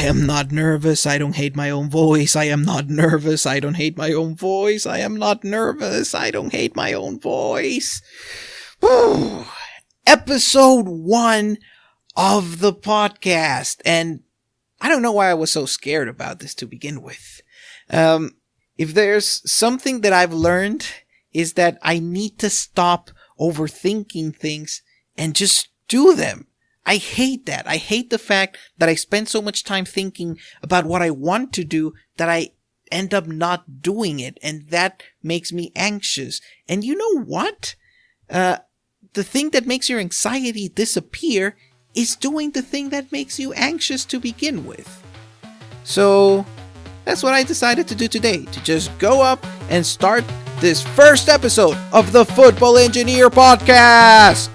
I am not nervous. I don't hate my own voice. I am not nervous. I don't hate my own voice. I am not nervous. I don't hate my own voice. Woo. Episode 1 of the podcast. And I don't know why I was so scared about this to begin with. If there's something that I've learned is that I need to stop overthinking things and just do them. I hate that. I hate the fact that I spend so much time thinking about what I want to do that I end up not doing it. And that makes me anxious. And you know what? The thing that makes your anxiety disappear is doing the thing that makes you anxious to begin with. So that's what I decided to do today. To just go up and start this first episode of the Football Engineer Podcast.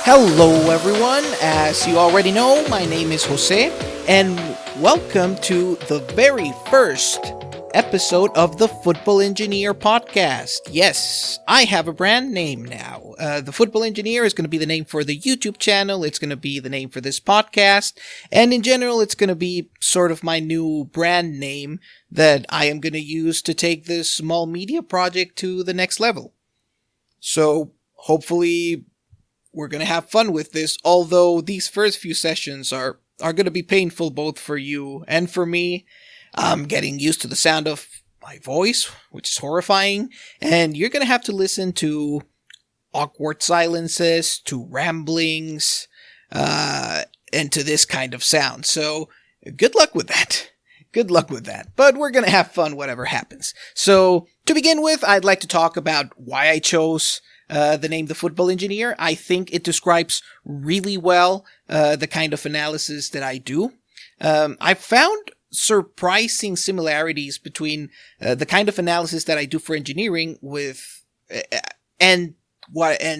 Hello everyone, as you already know, my name is Jose, and welcome to the very first episode of the Football Engineer Podcast. Yes, I have a brand name now. The Football Engineer is going to be the name for the YouTube channel, it's going to be the name for this podcast, and in general it's going to be sort of my new brand name that I am going to use to take this small media project to the next level. So, hopefully we're going to have fun with this, although these first few sessions are going to be painful both for you and for me. I'm getting used to the sound of my voice, which is horrifying, and you're going to have to listen to awkward silences, to ramblings, and to this kind of sound. So, good luck with that. Good luck with that. But we're going to have fun whatever happens. So, to begin with, I'd like to talk about why I chose the name The Football Engineer. I think it describes really well the kind of analysis that I do. I found surprising similarities between the kind of analysis that I do for engineering with and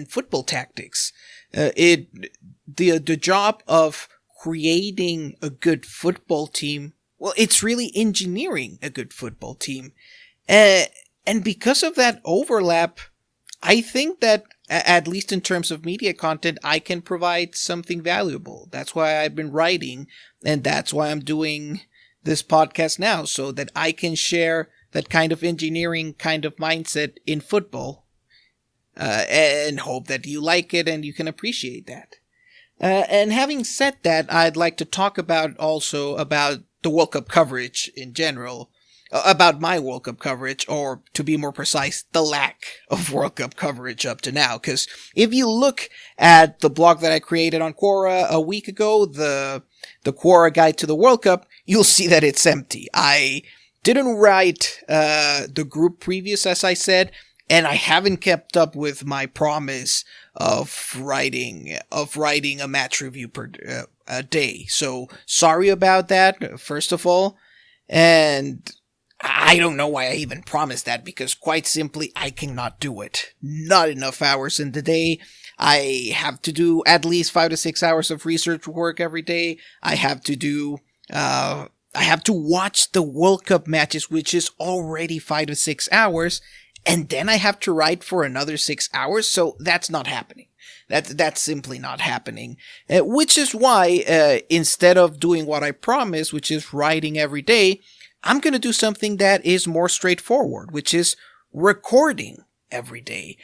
football tactics. The job of creating a good football team, well, it's really engineering a good football team. And because of that overlap, I think that, at least in terms of media content, I can provide something valuable. That's why I've been writing, and that's why I'm doing this podcast now, so that I can share that kind of engineering kind of mindset in football, and hope that you like it and you can appreciate that. And having said that, I'd like to talk about the World Cup coverage in general. About my World Cup coverage, or to be more precise, the lack of World Cup coverage up to now. Because if you look at the blog that I created on Quora a week ago, the Quora Guide to the World Cup, you'll see that it's empty. I didn't write the group previews, as I said, and I haven't kept up with my promise of writing a match review per a day. So sorry about that, first of all, and I don't know why I even promised that, because quite simply, I cannot do it. Not enough hours in the day. I have to do at least 5 to 6 hours of research work every day. I have to watch the World Cup matches, which is already 5 to 6 hours, and then I have to write for another 6 hours, so that's not happening. That's simply not happening. Which is why, instead of doing what I promised, which is writing every day, I'm going to do something that is more straightforward, which is recording every day.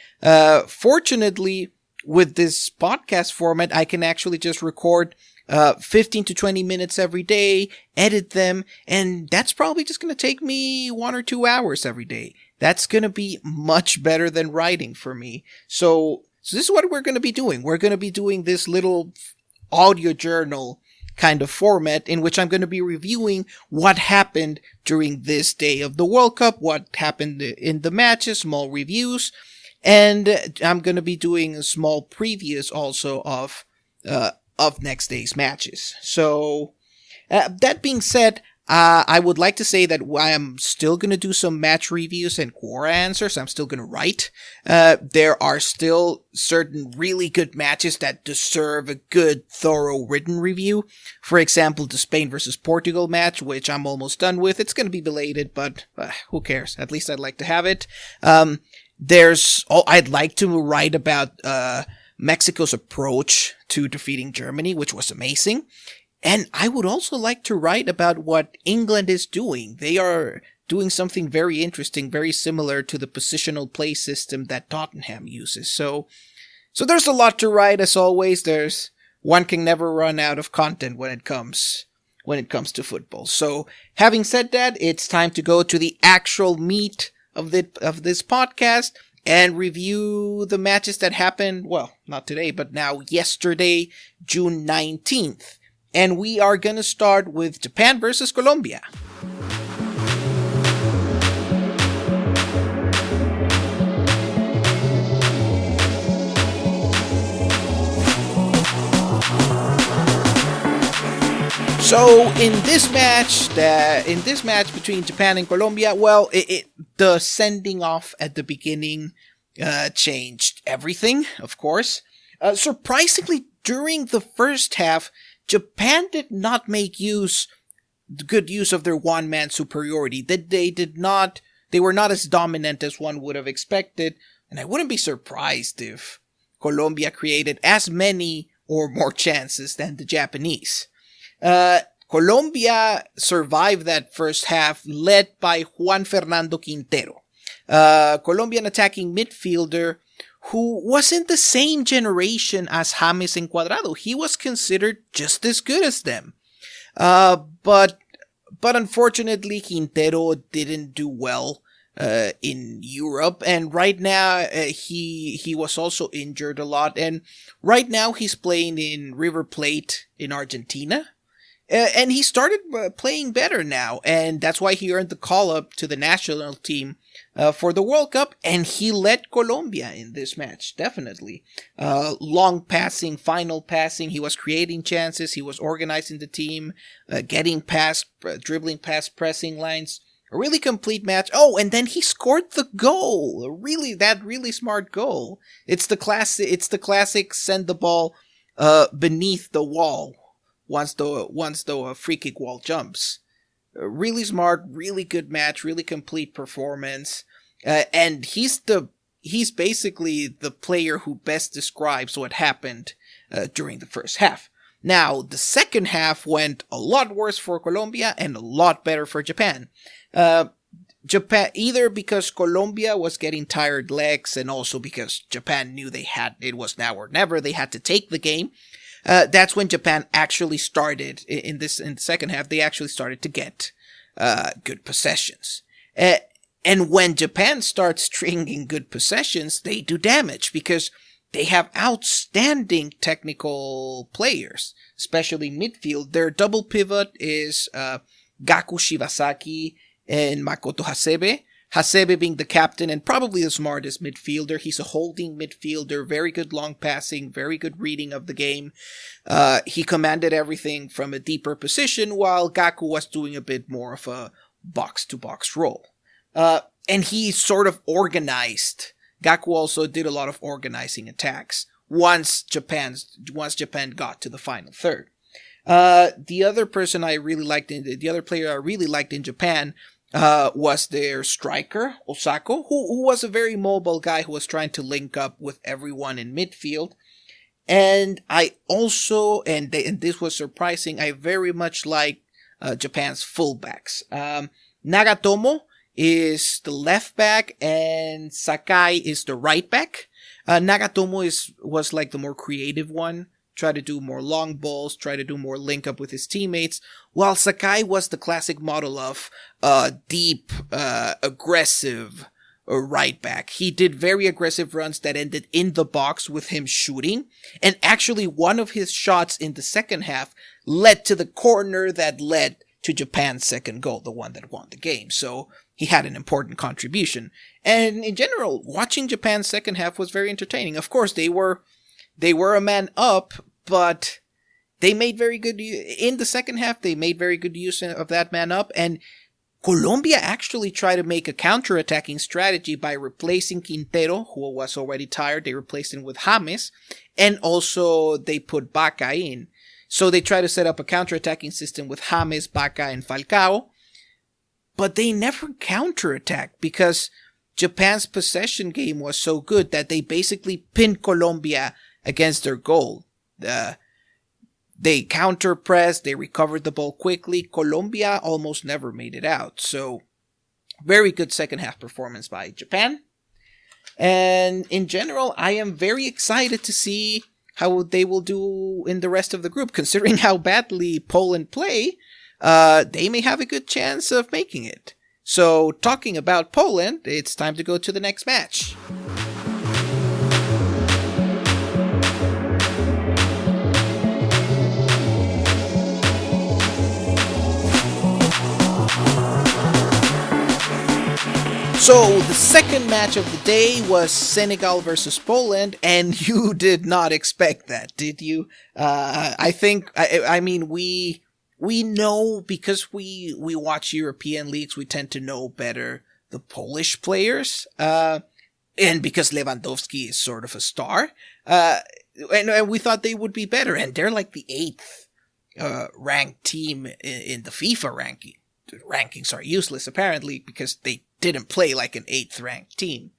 Fortunately, with this podcast format, I can actually just record 15 to 20 minutes every day, edit them, and that's probably just going to take me 1 or 2 hours every day. That's going to be much better than writing for me. So this is what we're going to be doing. We're going to be doing this little audio journal kind of format in which I'm going to be reviewing what happened during this day of the World Cup, what happened in the matches, small reviews, and I'm going to be doing small previews also of next day's matches. So, that being said, I would like to say that I am still going to do some match reviews and Quora answers. I'm still going to write. There are still certain really good matches that deserve a good, thorough written review. For example, the Spain versus Portugal match, which I'm almost done with. It's going to be belated, but who cares? At least I'd like to have it. I'd like to write about Mexico's approach to defeating Germany, which was amazing. And I would also like to write about what England is doing. They are doing something very interesting, very similar to the positional play system that Tottenham uses. So there's a lot to write, as always. One can never run out of content when it comes to football. So having said that, it's time to go to the actual meat of this podcast and review the matches that happened, well, not today, but now yesterday, June 19th. And we are going to start with Japan versus Colombia. So in this match between Japan and Colombia, well, the sending off at the beginning changed everything, of course. Surprisingly, during the first half, Japan did not make good use of their one-man superiority. They were not as dominant as one would have expected, and I wouldn't be surprised if Colombia created as many or more chances than the Japanese. Colombia survived that first half, led by Juan Fernando Quintero, Colombian attacking midfielder who wasn't the same generation as James and Cuadrado. He was considered just as good as them. But unfortunately, Quintero didn't do well in Europe, and right now he was also injured a lot, and right now he's playing in River Plate in Argentina. And he started playing better now, and that's why he earned the call-up to the national team for the World Cup, and he led Colombia in this match, definitely. Long passing, final passing, he was creating chances, he was organizing the team, getting past, dribbling past pressing lines. A really complete match. Oh, and then he scored the goal. That really smart goal. It's the classic send the ball beneath the wall. Once the free kick wall jumps. Really smart, really good match, really complete performance. And he's basically the player who best describes what happened during the first half. Now, the second half went a lot worse for Colombia and a lot better for Japan. Japan, either because Colombia was getting tired legs and also because Japan knew it was now or never, they had to take the game. That's when Japan actually started, in the second half, they actually started to get good possessions. And when Japan starts stringing good possessions, they do damage because they have outstanding technical players, especially midfield. Their double pivot is Gaku Shibasaki and Makoto Hasebe. Hasebe being the captain and probably the smartest midfielder. He's a holding midfielder, very good long passing, very good reading of the game. He commanded everything from a deeper position, while Gaku was doing a bit more of a box-to-box role. And he sort of organized. Gaku also did a lot of organizing attacks once Japan got to the final third. The other player I really liked in Japan was their striker, Osako, who was a very mobile guy who was trying to link up with everyone in midfield. And I also, and this was surprising, I very much like Japan's fullbacks. Nagatomo is the left back and Sakai is the right back. Nagatomo was like the more creative one. Try to do more long balls, try to do more link up with his teammates, while Sakai was the classic model of deep, aggressive right back. He did very aggressive runs that ended in the box with him shooting, and actually one of his shots in the second half led to the corner that led to Japan's second goal, the one that won the game. So he had an important contribution. And in general, watching Japan's second half was very entertaining. Of course, they were a man up, but they made very good in the second half. They made very good use of that man up, and Colombia actually tried to make a counter-attacking strategy by replacing Quintero, who was already tired. They replaced him with James, and also they put Baca in. So they tried to set up a counter-attacking system with James, Baca, and Falcao, but they never counter-attacked because Japan's possession game was so good that they basically pinned Colombia against their goal. They counter-pressed, they recovered the ball quickly. Colombia almost never made it out. So, very good second half performance by Japan. And in general, I am very excited to see how they will do in the rest of the group. Considering how badly Poland play, they may have a good chance of making it. So, talking about Poland, it's time to go to the next match. So, the second match of the day was Senegal versus Poland, and you did not expect that, did you? I mean, we know, because we watch European leagues, we tend to know better the Polish players, and because Lewandowski is sort of a star, and we thought they would be better, and they're like the 8th ranked team in the FIFA ranking. The rankings are useless, apparently, because they didn't play like an 8th ranked team.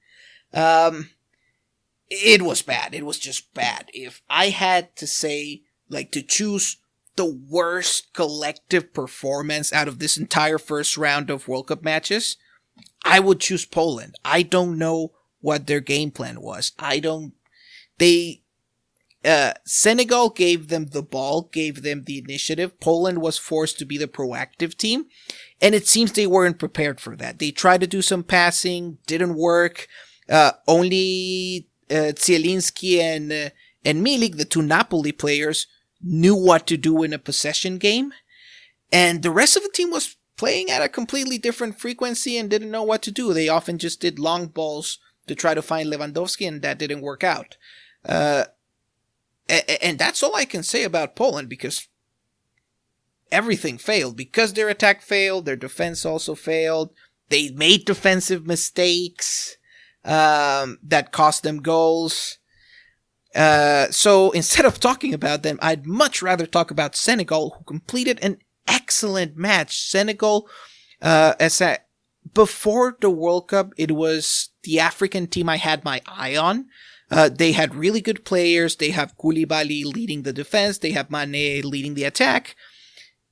It was bad. It was just bad. If I had to say, like, to choose the worst collective performance out of this entire first round of World Cup matches, I would choose Poland. I don't know what their game plan was. Senegal gave them the ball, gave them the initiative. Poland was forced to be the proactive team, and it seems they weren't prepared for that. They tried to do some passing, didn't work. Only Zielinski and Milik, the 2 Napoli players, knew what to do in a possession game, and the rest of the team was playing at a completely different frequency and didn't know what to do. They often just did long balls to try to find Lewandowski, and that didn't work out. And that's all I can say about Poland, because everything failed. Because their attack failed, their defense also failed. They made defensive mistakes that cost them goals. So instead of talking about them, I'd much rather talk about Senegal, who completed an excellent match. Senegal, before the World Cup, it was the African team I had my eye on. They had really good players. They have Koulibaly leading the defense. They have Mane leading the attack.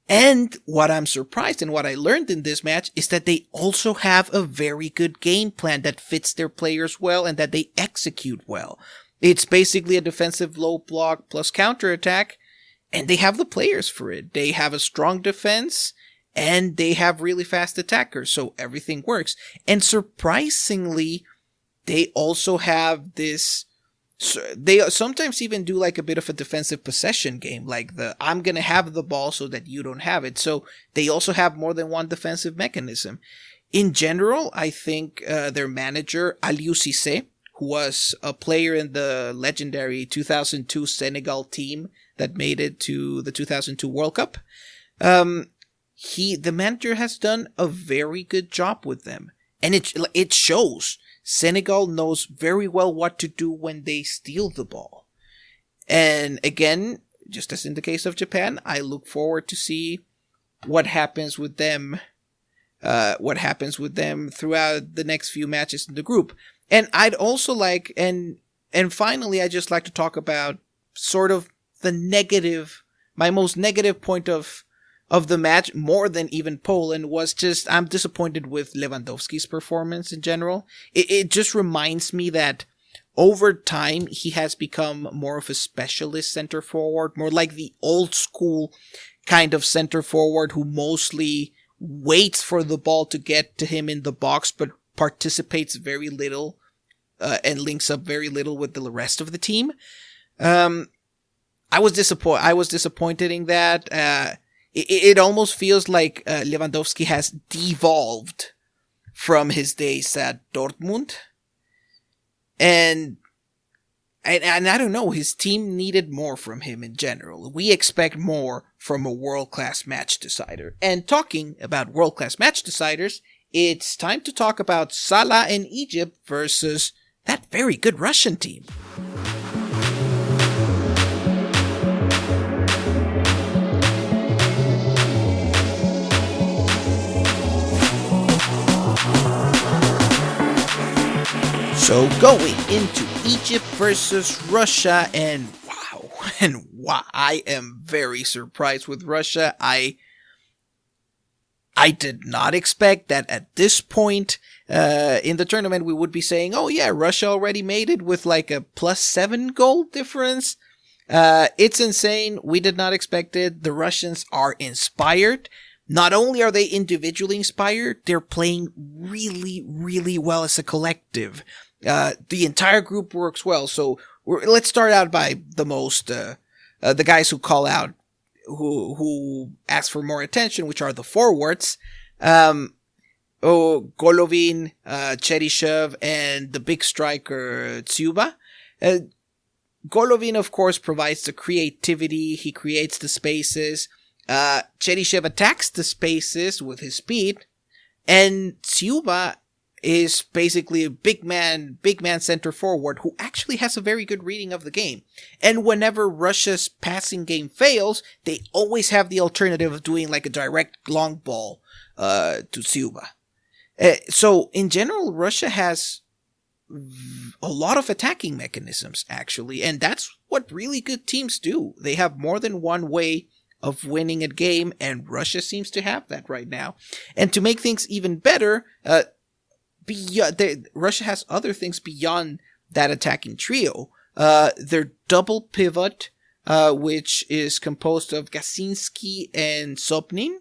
And what I'm surprised and what I learned in this match is that they also have a very good game plan that fits their players well and that they execute well. It's basically a defensive low block plus counterattack, and they have the players for it. They have a strong defense, and they have really fast attackers, so everything works. And surprisingly, they also have this, they sometimes even do like a bit of a defensive possession game, like I'm going to have the ball so that you don't have it. So they also have more than one defensive mechanism. In general, I think their manager, Aliou Cissé, who was a player in the legendary 2002 Senegal team that made it to the 2002 World Cup, the manager has done a very good job with them. And it shows. Senegal knows very well what to do when they steal the ball. And again, just as in the case of Japan, I look forward to see what happens with them throughout the next few matches in the group. And I'd also like, and finally, I'd just like to talk about sort of my most negative point of the match, more than even Poland, was just, I'm disappointed with Lewandowski's performance in general. It just reminds me that over time, he has become more of a specialist center forward, more like the old school kind of center forward who mostly waits for the ball to get to him in the box, but participates very little, and links up very little with the rest of the team. I was disappointed in that. It almost feels like Lewandowski has devolved from his days at Dortmund. And and I don't know, his team needed more from him in general. We expect more from a world-class match decider. And talking about world-class match deciders, it's time to talk about Salah and Egypt versus that very good Russian team. So going into Egypt versus Russia, and wow, I am very surprised with Russia. I did not expect that at this point in the tournament we would be saying, oh yeah, Russia already made it with like a +7 goal difference. It's insane. We did not expect it. The Russians are inspired. Not only are they individually inspired, they're playing really, really well as a collective. The entire group works well. So let's start out by the guys who call out, who ask for more attention, which are the forwards. Golovin, Cheryshev, and the big striker, Tsuba. Golovin, of course, provides the creativity. He creates the spaces. Cheryshev attacks the spaces with his speed. And Tsuba is basically a big man center forward who actually has a very good reading of the game. And whenever Russia's passing game fails, they always have the alternative of doing like a direct long ball to Tsuba. So in general, Russia has a lot of attacking mechanisms, actually, and that's what really good teams do. They have more than one way of winning a game, and Russia seems to have that right now. And to make things even better, Russia has other things beyond that attacking trio. Their double pivot, which is composed of Gasinski and Sobnin,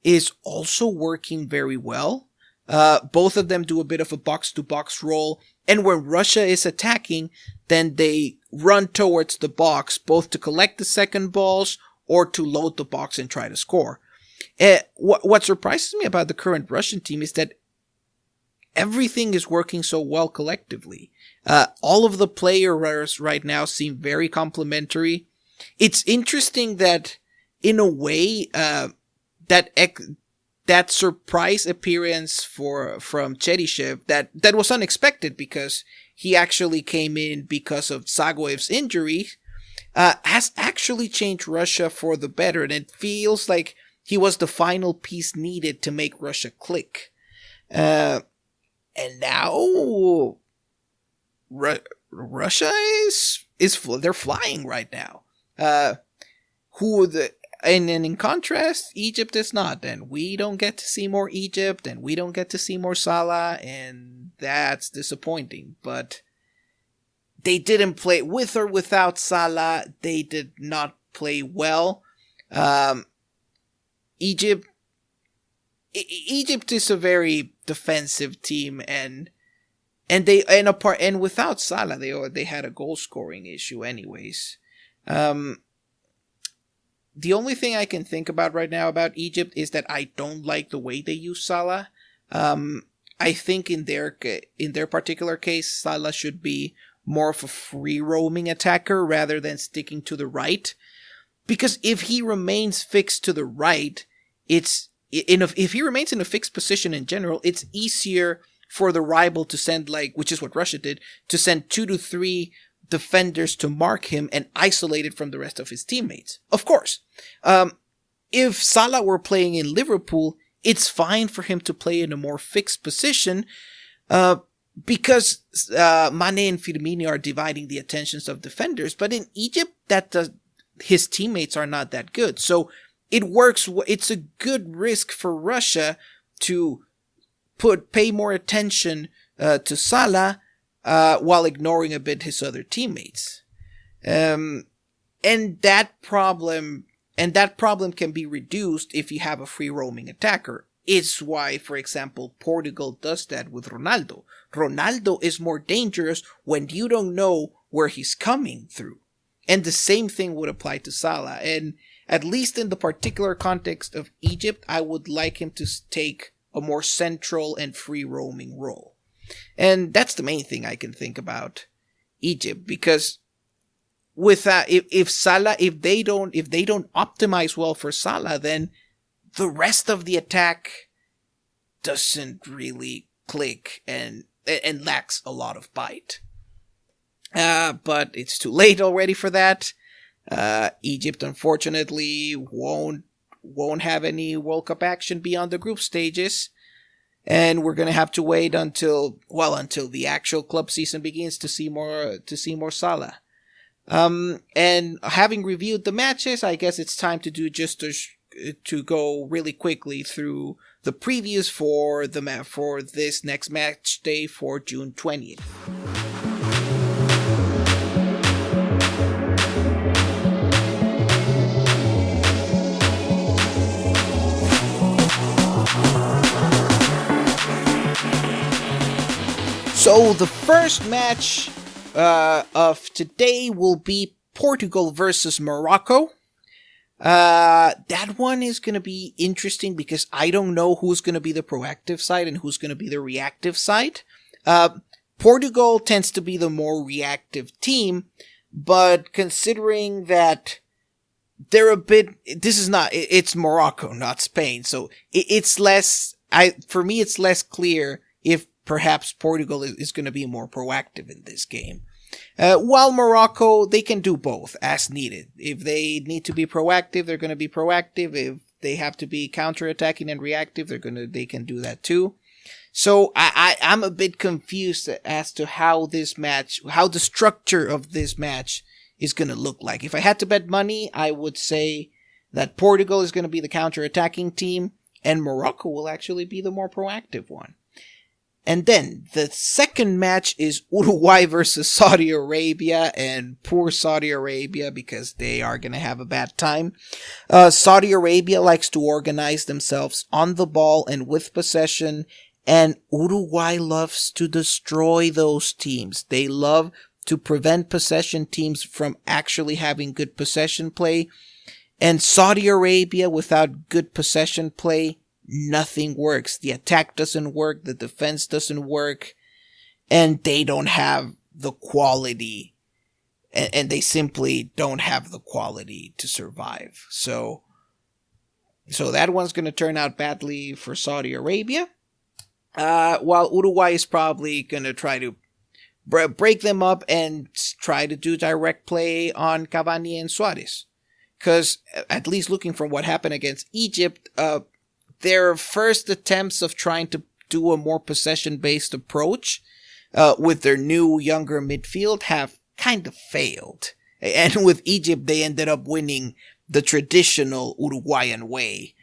is also working very well. Both of them do a bit of a box-to-box role, and when Russia is attacking, then they run towards the box, both to collect the second balls or to load the box and try to score. What surprises me about the current Russian team is that everything is working so well collectively. All of the players right now seem very complementary. It's interesting that, in a way, that surprise appearance from Cheryshev that was unexpected, because he actually came in because of Zagoev's injury, has actually changed Russia for the better, and it feels like he was the final piece needed to make Russia click. And now Russia is they're flying right now. And in contrast, Egypt is not, and we don't get to see more Egypt, and we don't get to see more Salah, and that's disappointing. But they didn't play with or without Salah. They did not play well. Egypt is a very defensive team, and without Salah, they had a goal scoring issue anyways. The only thing I can think about right now about Egypt is that I don't like the way they use Salah. I think in their particular case, Salah should be more of a free roaming attacker rather than sticking to the right, because if he remains fixed to the right, if he remains in a fixed position in general, it's easier for the rival to send, which is what Russia did, to send 2 to 3 defenders to mark him and isolate it from the rest of his teammates. Of course, if Salah were playing in Liverpool, it's fine for him to play in a more fixed position, because Mane and Firmino are dividing the attentions of defenders. But in Egypt, his teammates are not that good. So it works. It's a good risk for Russia to pay more attention to Salah while ignoring a bit his other teammates. And that problem can be reduced if you have a free roaming attacker. It's why, for example, Portugal does that with Ronaldo. Ronaldo is more dangerous when you don't know where he's coming through. And the same thing would apply to Salah. And at least in the particular context of Egypt, I would like him to take a more central and free roaming role. And that's the main thing I can think about Egypt, because if they don't optimize well for Salah, then the rest of the attack doesn't really click and lacks a lot of bite. But it's too late already for that. Egypt unfortunately won't have any World Cup action beyond the group stages, and we're gonna have to wait until the actual club season begins to see more Salah. And having reviewed the matches, I guess it's time to do to go really quickly through the previews for this next match day for June 20th. So the first match of today will be Portugal versus Morocco. That one is going to be interesting because I don't know who's going to be the proactive side and who's going to be the reactive side. Portugal tends to be the more reactive team, but considering that they're it's Morocco, not Spain, so it's less, for me it's less clear if perhaps Portugal is going to be more proactive in this game. While Morocco, they can do both as needed. If they need to be proactive, they're going to be proactive. If they have to be counter-attacking and reactive, they can do that too. So I'm a bit confused as to how the structure of this match is going to look like. If I had to bet money, I would say that Portugal is going to be the counter-attacking team and Morocco will actually be the more proactive one. And then the second match is Uruguay versus Saudi Arabia, and poor Saudi Arabia because they are going to have a bad time. Saudi Arabia likes to organize themselves on the ball and with possession, and Uruguay loves to destroy those teams. They love to prevent possession teams from actually having good possession play. And Saudi Arabia, without good possession play, nothing works. The attack doesn't work, the defense doesn't work, and they don't have the quality, and they simply don't have the quality to survive. So that one's going to turn out badly for Saudi Arabia, while Uruguay is probably going to try to break them up and try to do direct play on Cavani and Suarez. Because, at least looking from what happened against Egypt, their first attempts of trying to do a more possession-based approach with their new, younger midfield have kind of failed. And with Egypt, they ended up winning the traditional Uruguayan way,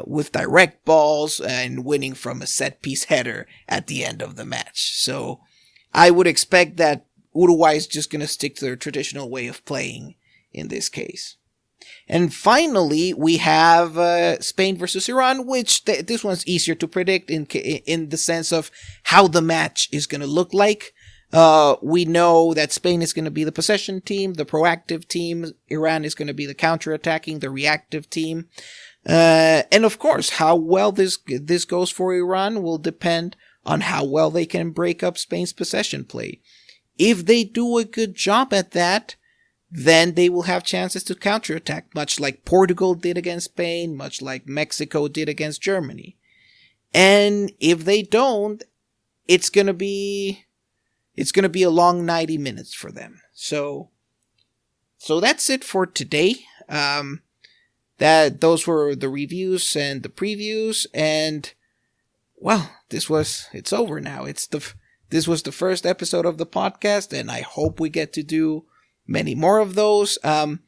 with direct balls and winning from a set-piece header at the end of the match. So I would expect that Uruguay is just going to stick to their traditional way of playing in this case. And finally, we have Spain versus Iran, which this one's easier to predict in the sense of how the match is going to look like. We know that Spain is going to be the possession team, the proactive team. Iran is going to be the counter-attacking, the reactive team. And of course, how well this goes for Iran will depend on how well they can break up Spain's possession play. If they do a good job at that, then they will have chances to counterattack, much like Portugal did against Spain, much like Mexico did against Germany. And if they don't, it's gonna be a long 90 minutes for them. So that's it for today. Those were the reviews and the previews, and well, it's over now. This was the first episode of the podcast, and I hope we get to do many more of those. I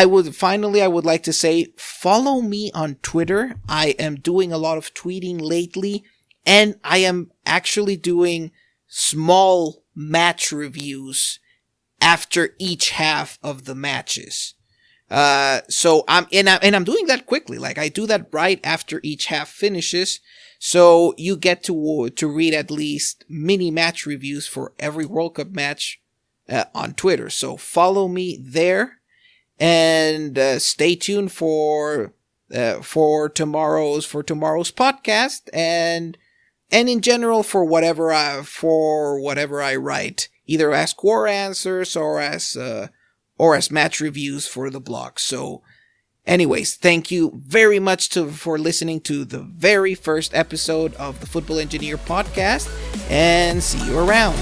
would like to say, follow me on Twitter. I am doing a lot of tweeting lately, and I am actually doing small match reviews after each half of the matches. So I'm doing that quickly. Like, I do that right after each half finishes. So you get to read at least mini match reviews for every World Cup match on Twitter. So follow me there, and stay tuned for tomorrow's podcast, and in general for whatever I write either as core answers or as match reviews for the blog. So anyways, thank you very much for listening to the very first episode of the Football Engineer podcast, and see you around.